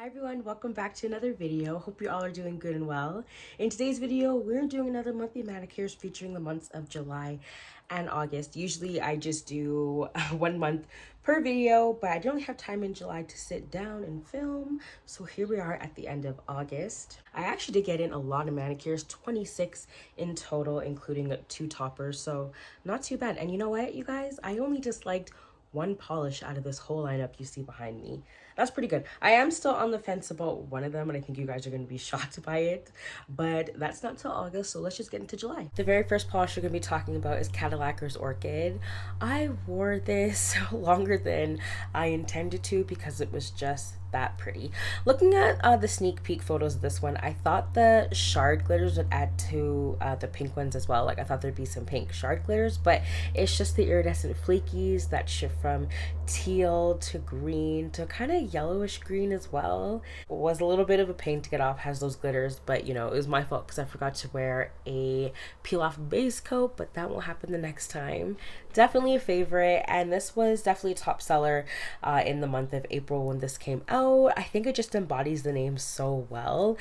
Hi everyone, welcome back to another video. Hope you all are doing good and well. In today's video, we're doing another monthly manicures featuring the months of July and August. Usually I just do 1 month per video, but I don't have time in July to sit down and film. So here we are at the end of August. I actually did get in a lot of manicures, 26 in total, including 2 toppers. So not too bad. And you know what, you guys? I only disliked 1 polish out of this whole lineup you see behind me. That's pretty good. I am still on the fence about one of them, and I think you guys are going to be shocked by it, but that's not till August, so let's just get into July. The very first polish we're going to be talking about is Cadillacs Orchid. I wore this longer than I intended to because it was just that pretty. Looking at the sneak peek photos of this one, I thought the shard glitters would add to the pink ones as well. Like I thought there'd be some pink shard glitters, but it's just the iridescent flakies that shift from teal to green to kind of yellowish green as well. It was a little bit of a pain to get off, has those glitters, but you know, it was my fault because I forgot to wear a peel off base coat, but that will happen the next time. Definitely a favorite, and this was definitely a top seller in the month of April when this came out. I think it just embodies the name so well.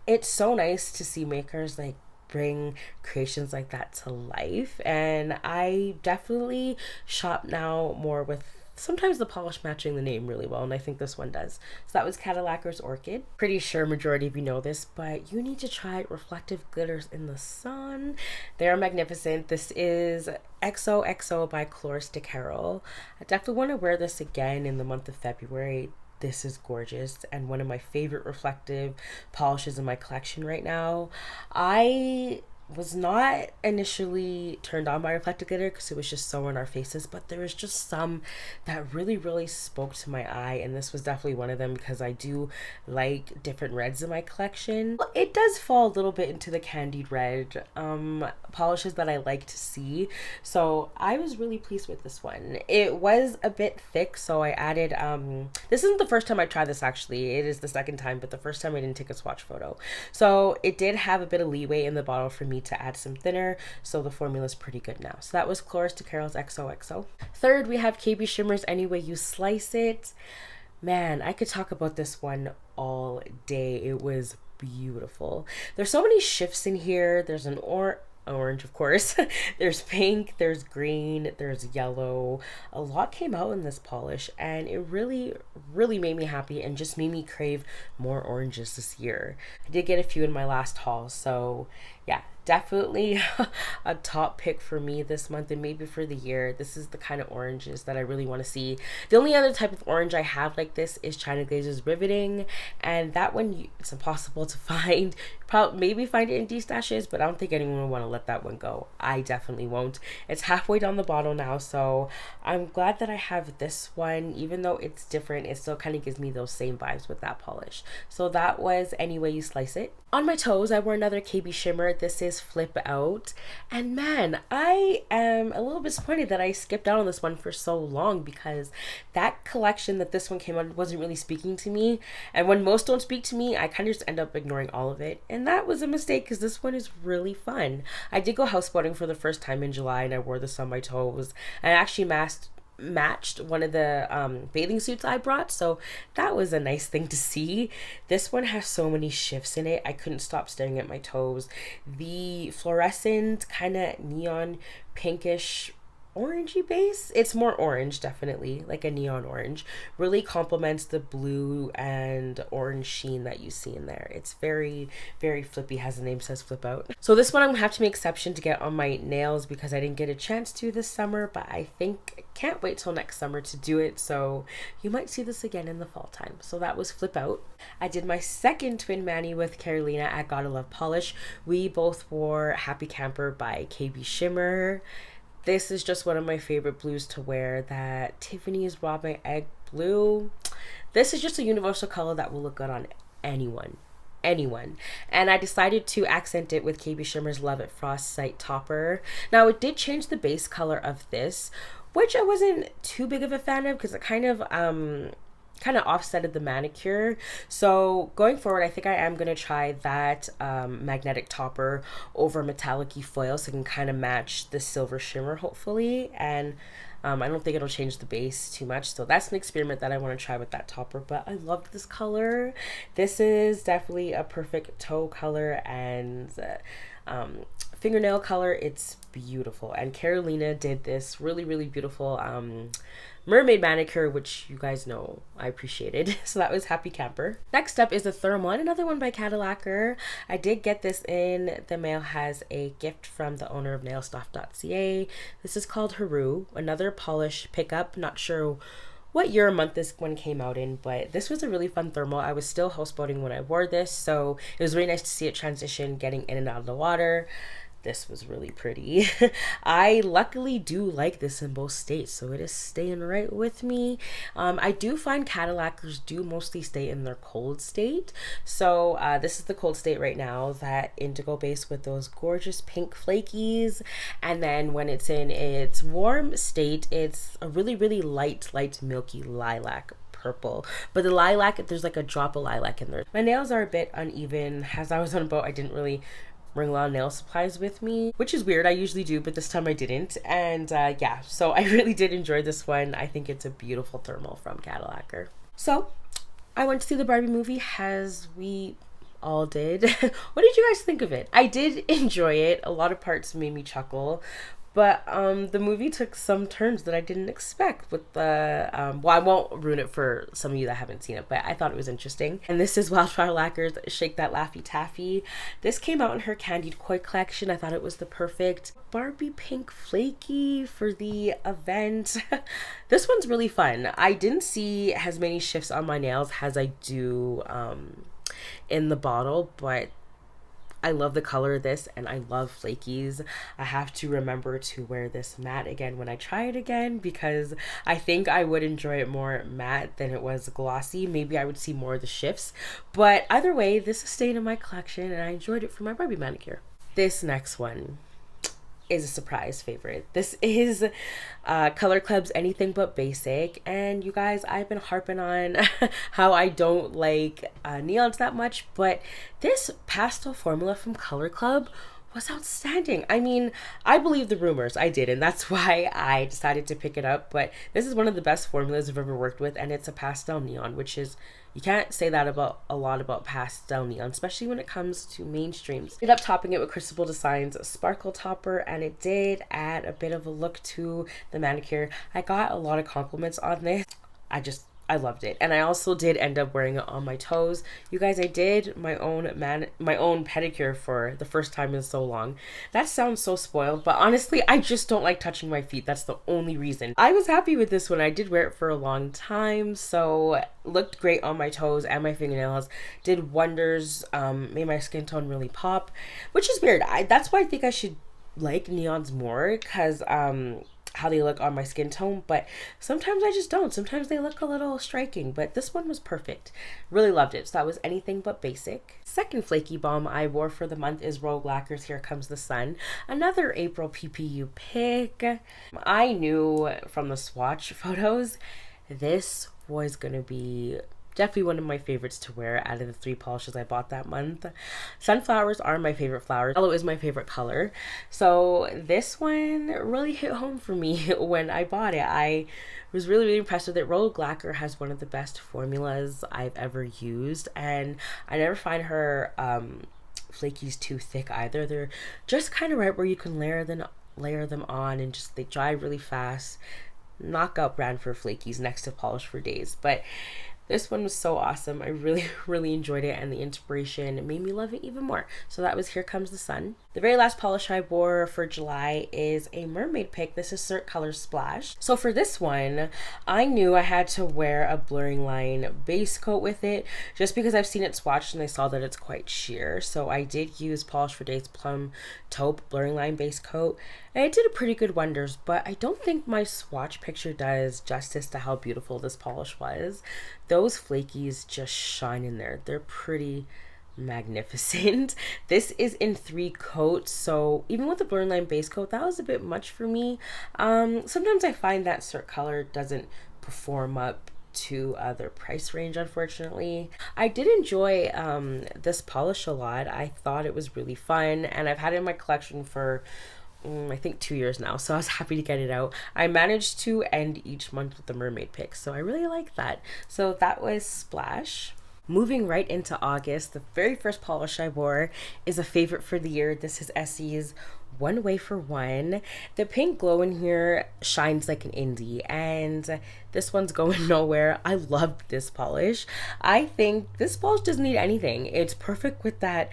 It's so nice to see makers like bring creations like that to life, and I definitely shop now more with sometimes the polish matching the name really well, and I think this one does. So that was Cadillacs Orchid. Pretty sure majority of you know this, but you need to try reflective glitters in the sun. They're magnificent. This is XOXO by Cloudscape. I definitely want to wear this again in the month of February. This is gorgeous and one of my favorite reflective polishes in my collection right now. I was not initially turned on by reflective glitter because it was just so in our faces, but there was just some that really spoke to my eye, and this was definitely one of them because I do like different reds in my collection. It does fall a little bit into the candied red polishes that I like to see, so I was really pleased with this one. It was a bit thick, so I added this isn't the first time I tried this, actually it is the second time, but the first time I didn't take a swatch photo, so it did have a bit of leeway in the bottle for me to add some thinner, so the formula is pretty good now. So that was Cloudscape's XOXO. Third, we have KB Shimmers Any Way You Slice It. Man, I could talk about this one all day. It was beautiful. There's so many shifts in here. There's an orange, of course. There's pink, there's green, there's yellow. A lot came out in this polish, and it really made me happy and just made me crave more oranges this year. I did get a few in my last haul, so yeah, definitely a top pick for me this month and maybe for the year. This is the kind of oranges that I really want to see. The only other type of orange I have like this is China Glaze's Riveting, and that one it's impossible to find. Probably maybe find it in D-stashes, but I don't think anyone would want to let that one go. I definitely won't. It's halfway down the bottle now, so I'm glad that I have this one. Even though it's different, it still kind of gives me those same vibes with that polish. So that was Any Way You Slice It. On my toes, I wore another KB Shimmer. This is Flip Out, and man, I am a little disappointed that I skipped out on this one for so long because that collection that this one came out wasn't really speaking to me, and when most don't speak to me, I kind of just end up ignoring all of it, and that was a mistake because this one is really fun. I did go houseboating for the first time in July, and I wore this on my toes, and I actually matched one of the bathing suits I brought, so that was a nice thing to see. This one has so many shifts in it, I couldn't stop staring at my toes. The fluorescent kind of neon pinkish orangey base, it's more orange, definitely like a neon orange, really complements the blue and orange sheen that you see in there. It's very flippy, as the name says, Flip Out. So this one I'm gonna have to make exception to get on my nails because I didn't get a chance to this summer, but I think can't wait till next summer to do it, so you might see this again in the fall time. So that was Flip Out. I did my second twin mani with Carolina at Gotta Love Polish. We both wore Happy Camper by KB Shimmer. This is just one of my favorite blues to wear, that Tiffany's Rob My Egg blue. This is just a universal color that will look good on anyone. And I decided to accent it with KB Shimmer's Love It Frost Sight Topper. Now it did change the base color of this, which I wasn't too big of a fan of because it kind of offsetted the manicure. So going forward, I think I am going to try that magnetic topper over metallic-y foil so I can kind of match the silver shimmer hopefully, and I don't think it'll change the base too much, so that's an experiment that I want to try with that topper. But I loved this color. This is definitely a perfect toe color and fingernail color. It's beautiful, and Carolina did this really beautiful mermaid manicure, which you guys know I appreciated. So that was Happy Camper. Next up is a thermal, another one by Cadillacquer. I did get this in the mail as a gift from the owner of nailstuff.ca. This is called Horu, another polish pickup. Not sure what year or month this one came out in, but this was a really fun thermal. I was still houseboating when I wore this, so it was really nice to see it transition, getting in and out of the water. This was really pretty. I luckily do like this in both states, so it is staying right with me. I do find Cadillacs do mostly stay in their cold state. So this is the cold state right now, that indigo base with those gorgeous pink flakies. And then when it's in its warm state, it's a really light milky lilac purple, but the lilac, there's like a drop of lilac in there. My nails are a bit uneven. As I was on a boat, I didn't really bring a lot of nail supplies with me, which is weird. I usually do, but this time I didn't. And yeah, so I really did enjoy this one. I think it's a beautiful thermal from Cadillacquer. So I went to see the Barbie movie, as we all did. What did you guys think of it? I did enjoy it. A lot of parts made me chuckle, but the movie took some turns that I didn't expect with the, well, I won't ruin it for some of you that haven't seen it, but I thought it was interesting. And this is Wildfire Lacquer's Shake That Laffy Taffy. This came out in her Candied Koi collection. I thought it was the perfect Barbie pink flaky for the event. This one's really fun. I didn't see as many shifts on my nails as I do in the bottle, but I love the color of this, and I love flakies. I have to remember to wear this matte again when I try it again, because I think I would enjoy it more matte than it was glossy. Maybe I would see more of the shifts, but either way, this is staying in my collection, and I enjoyed it for my Barbie manicure. This next one is a surprise favorite. This is Color Club's Anything But Basic, and you guys, I've been harping on how I don't like neons that much, but this pastel formula from Color Club was outstanding. I mean, I believe the rumors. I did, and that's why I decided to pick it up. But this is one of the best formulas I've ever worked with, and it's a pastel neon, which is, you can't say that about a lot about pastel neon, especially when it comes to mainstreams. Ended up topping it with Krisable Designs Sparkle Topper, and it did add a bit of a look to the manicure. I got a lot of compliments on this. I loved it, and I also did end up wearing it on my toes. You guys, I did my own pedicure for the first time in so long. That sounds so spoiled, but honestly, I just don't like touching my feet. That's the only reason. I was happy with this one. I did wear it for a long time, so looked great on my toes and my fingernails. Did wonders. Made my skin tone really pop, which is weird. That's why I think I should like neons more, because how they look on my skin tone, but sometimes I just don't. Sometimes they look a little striking, but this one was perfect. Really loved it. So that was Anything But Basic. Second flaky balm I wore for the month is Rogue Lacquer's Here Comes the Sun. Another April PPU pick. I knew from the swatch photos this was gonna be definitely one of my favorites to wear out of the 3 polishes I bought that month. Sunflowers are my favorite flowers. Yellow is my favorite color. So this one really hit home for me when I bought it. I was really impressed with it. Rogue Lacquer has one of the best formulas I've ever used, and I never find her flakies too thick either. They're just kind of right where you can layer them on, and just they dry really fast. Knockout brand for flakies next to polish for days. But this one was so awesome. I really enjoyed it, and the inspiration made me love it even more. So that was Here Comes the Sun. The very last polish I wore for July is a mermaid pick. This is Cert Color Splash. So for this one, I knew I had to wear a blurring line base coat with it, just because I've seen it swatched and I saw that it's quite sheer. So I did use Polish for Days Plum Taupe blurring line base coat, and it did a pretty good wonders, but I don't think my swatch picture does justice to how beautiful this polish was. Those flakies just shine in there. They're pretty magnificent. This is in 3 coats, so even with the blurring line base coat, that was a bit much for me. Sometimes I find that Cert color doesn't perform up to their price range, unfortunately. I did enjoy this polish a lot. I thought it was really fun, and I've had it in my collection for I think 2 years now, so I was happy to get it out. I managed to end each month with the mermaid pick, so I really like that. So that was Splash. Moving right into August, the very first polish I wore is a favorite for the year. This is Essie's One Way for One. The pink glow in here shines like an indie, and this one's going nowhere. I love this polish. I think this polish doesn't need anything. It's perfect with that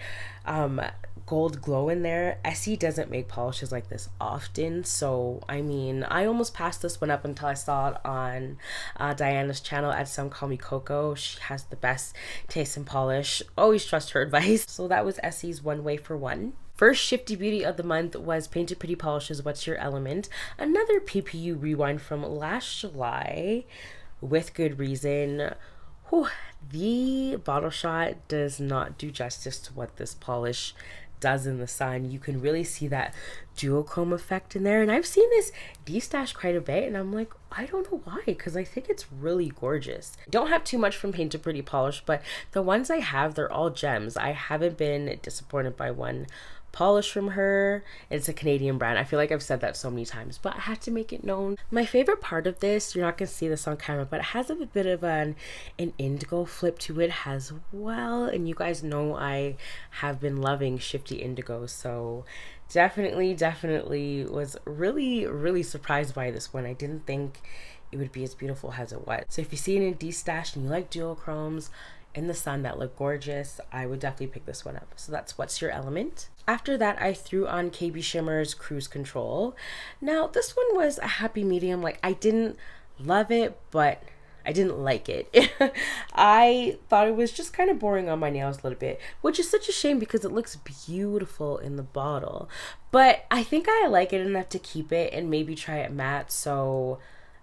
gold glow in there. Essie doesn't make polishes like this often, so I mean, I almost passed this one up until I saw it on Diana's channel at Some Call Me Coco. She has the best taste in polish. Always trust her advice. So that was Essie's One Way for One. First Shifty Beauty of the month was Painted Pretty Polishes What's Your Element, another PPU rewind from last July, with good reason. Whew, the bottle shot does not do justice to what this polish does in the sun. You can really see that duochrome effect in there, and I've seen this destash quite a bit, and I'm like, I don't know why, because I think it's really gorgeous. Don't have too much from Painted Pretty Polish, but the ones I have, they're all gems. I haven't been disappointed by one polish from her. It's a Canadian brand. I feel like I've said that so many times, but I had to make it known. My favorite part of this, you're not gonna see this on camera, but it has a bit of an indigo flip to it as well, and you guys know I have been loving shifty indigo, so definitely was really surprised by this one. I didn't think it would be as beautiful as it was. So if you see it in destash and you like duochromes in the sun that look gorgeous, I would definitely pick this one up. So that's What's Your Element. After that, I threw on KB Shimmer's Cruise Control. Now this one was a happy medium. Like, I didn't love it, but I didn't like it. I thought it was just kind of boring on my nails a little bit, which is such a shame because it looks beautiful in the bottle. But I think I like it enough to keep it and maybe try it matte, so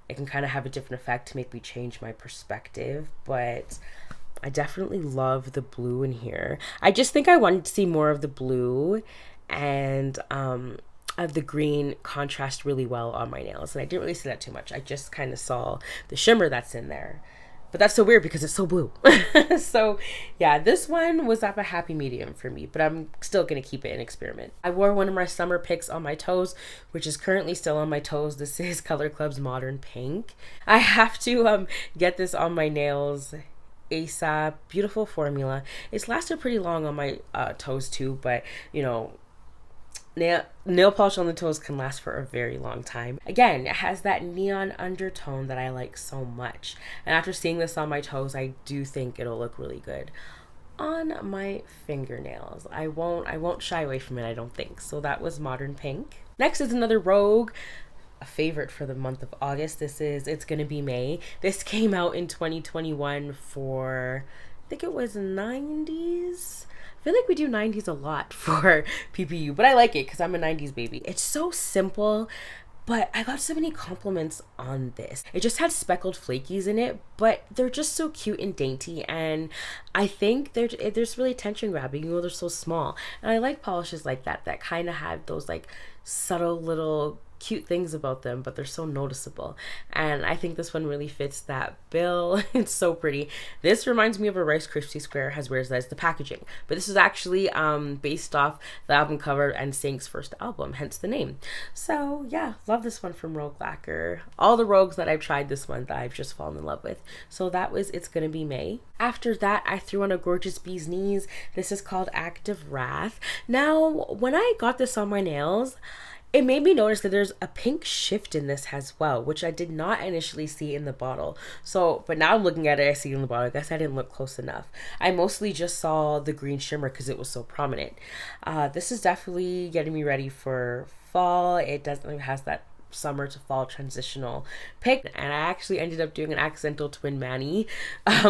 it can kind of have a different effect to make me change my perspective. But I definitely love the blue in here. I just think I wanted to see more of the blue and of the green contrast really well on my nails, and I didn't really see that too much. I just kind of saw the shimmer that's in there, but that's so weird because it's so blue. So yeah, this one was at a happy medium for me, but I'm still gonna keep it and experiment. I wore one of my summer picks on my toes, which is currently still on my toes. This is Color Club's Modern Pink. I have to get this on my nails ASAP. Beautiful formula. It's lasted pretty long on my toes too, but you know, nail polish on the toes can last for a very long time. Again, it has that neon undertone that I like so much, and after seeing this on my toes, I do think it'll look really good on my fingernails. I won't shy away from it, I don't think. So that was Modern Pink. Next is another Rogue, a favorite for the month of August. This is It's Gonna Be May. This came out in 2021 for, I think it was 90s. I feel like we do 90s a lot for PPU, but I like it because I'm a 90s baby. It's so simple, but I got so many compliments on this. It just had speckled flakies in it, but they're just so cute and dainty, and I think there's really attention grabbing, you know, they're so small. And I like polishes like that kind of have those like subtle little cute things about them, but they're so noticeable, and I think this one really fits that bill. It's so pretty. This reminds me of a Rice Krispie square, has where's that's the packaging, but this is actually based off the album cover and Sync's first album, hence the name. So yeah, love this one from Rogue Lacquer. All the Rogues that I've tried this month I've just fallen in love with. So that was It's Gonna Be May. After that, I threw on a gorgeous Bee's Knees. This is called Active Wrath. Now when I got this on my nails, it made me notice that there's a pink shift in this as well, which I did not initially see in the bottle. So, but now I'm looking at it, I see it in the bottle. I guess I didn't look close enough. I mostly just saw the green shimmer because it was so prominent. This is definitely getting me ready for fall. It definitely has that summer to fall transitional pick, and I actually ended up doing an accidental twin mani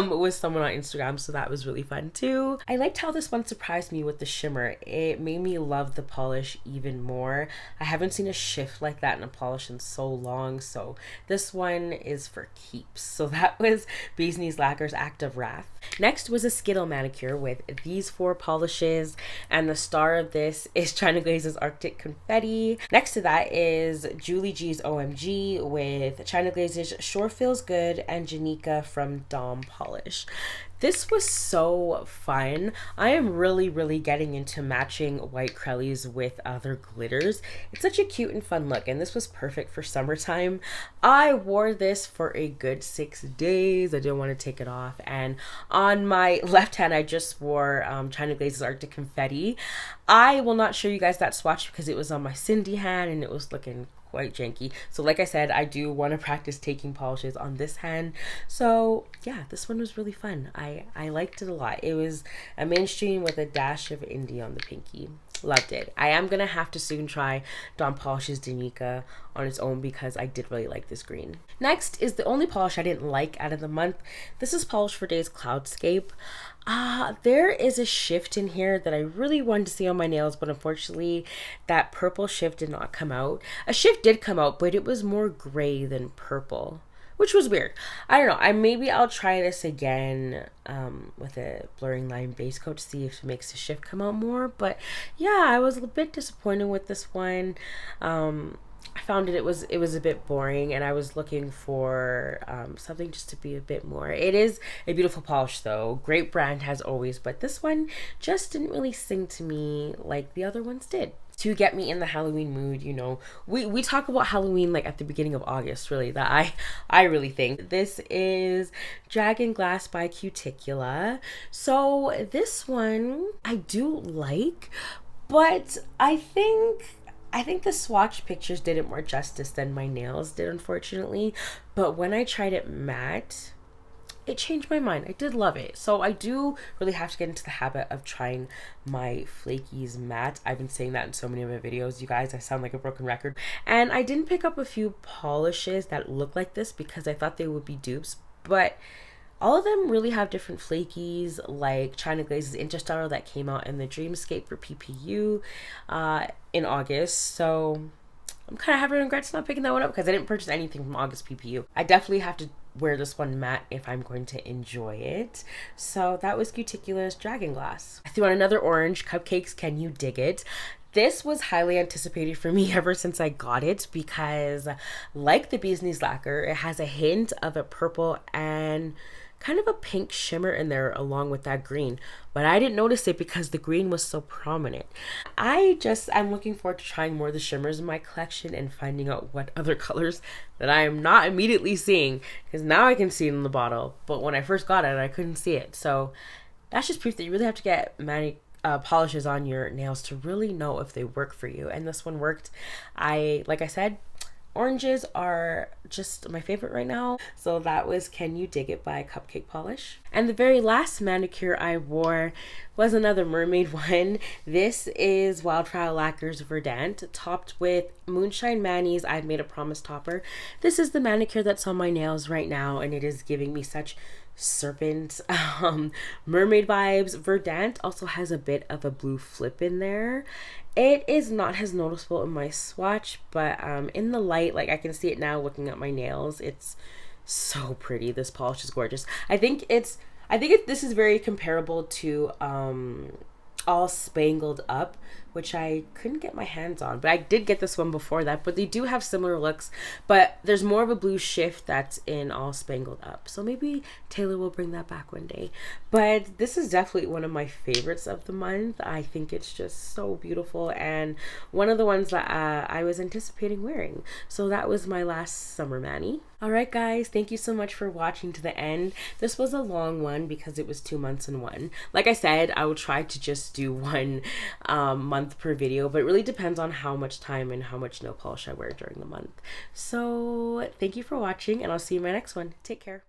with someone on Instagram, so that was really fun too. I liked how this one surprised me with the shimmer. It made me love the polish even more. I haven't seen a shift like that in a polish in so long, so this one is for keeps. So that was Bee's Knees Lacquer's Active Wrath. Next was a Skittle manicure with these 4 polishes, and the star of this is China Glaze's Arctic Confetti. Next to that is Julie G's OMG with China Glaze's Sure Feels Good and Jenica from Dom Polish. This was so fun. I am really getting into matching white crellies with other glitters. It's such a cute and fun look, and this was perfect for summertime. I wore this for a good 6 days. I didn't want to take it off, and on my left hand I just wore China Glaze's Arctic Confetti. I will not show you guys that swatch because it was on my Cindy hand and it was looking quite janky. So like I said, I do want to practice taking polishes on this hand. So yeah, this one was really fun. I liked it a lot. It was a mainstream with a dash of indie on the pinky. Loved it. I am gonna have to soon try Dawn Polish's Jenica on its own because I did really like this green. Next is the only polish I didn't like out of the month. This is Polish for Days Cloudscape. There is a shift in here that I really wanted to see on my nails, but unfortunately that purple shift did not come out. A shift did come out, but it was more gray than purple, which was weird. I don't know. Maybe I'll try this again with a blurring line base coat to see if it makes the shift come out more. But yeah, I was a bit disappointed with this one. I found it was a bit boring, and I was looking for something just to be a bit more. It is a beautiful polish though, great brand as always, but this one just didn't really sing to me like the other ones did. To get me in the Halloween mood, you know, we talk about Halloween like at the beginning of August, really, that I really think. This is Dragon Glass by Cuticula. So this one I do like, but I think the swatch pictures did it more justice than my nails did, unfortunately. But when I tried it matte, it changed my mind. I did love it. So I do really have to get into the habit of trying my flakies matte. I've been saying that in so many of my videos, you guys. I sound like a broken record. And I didn't pick up a few polishes that look like this because I thought they would be dupes. But all of them really have different flakies, like China Glaze's Interstellar that came out in the Dreamscape for PPU in August. So I'm kind of having regrets not picking that one up because I didn't purchase anything from August PPU. I definitely have to wear this one matte if I'm going to enjoy it. So that was Cuticula's Dragon Glass. I threw on another orange, Cupcakes Can You Dig It? This was highly anticipated for me ever since I got it because, like the Bee's Knees Lacquer, it has a hint of a purple and kind of a pink shimmer in there along with that green, but I didn't notice it because the green was so prominent. I'm looking forward to trying more of the shimmers in my collection and finding out what other colors that I am not immediately seeing, because now I can see it in the bottle, but when I first got it I couldn't see it. So that's just proof that you really have to get polishes on your nails to really know if they work for you, and this one worked. Like I said, oranges are just my favorite right now. So that was Can You Dig It by Cupcake Polish. And the very last manicure I wore was another mermaid one. This is Wildfire Lacquer's Verdant, topped with Moonshine Mani's I've Made a Promise topper. This is the manicure that's on my nails right now, and it is giving me such serpent mermaid vibes. Verdant also has a bit of a blue flip in there. It is not as noticeable in my swatch, but in the light, like I can see it now looking at my nails. It's so pretty. This polish is gorgeous. I think this is very comparable to All Spangled Up, which I couldn't get my hands on, but I did get this one before that. But they do have similar looks, but there's more of a blue shift that's in All Spangled Up, so maybe Taylor will bring that back one day. But this is definitely one of my favorites of the month. I think it's just so beautiful, and one of the ones that I was anticipating wearing. So that was my last summer mani. Alright guys, thank you so much for watching to the end. This was a long one because it was 2 months in one. Like I said, I will try to just do one month per video, but it really depends on how much time and how much nail polish I wear during the month. So thank you for watching, and I'll see you in my next one. Take care.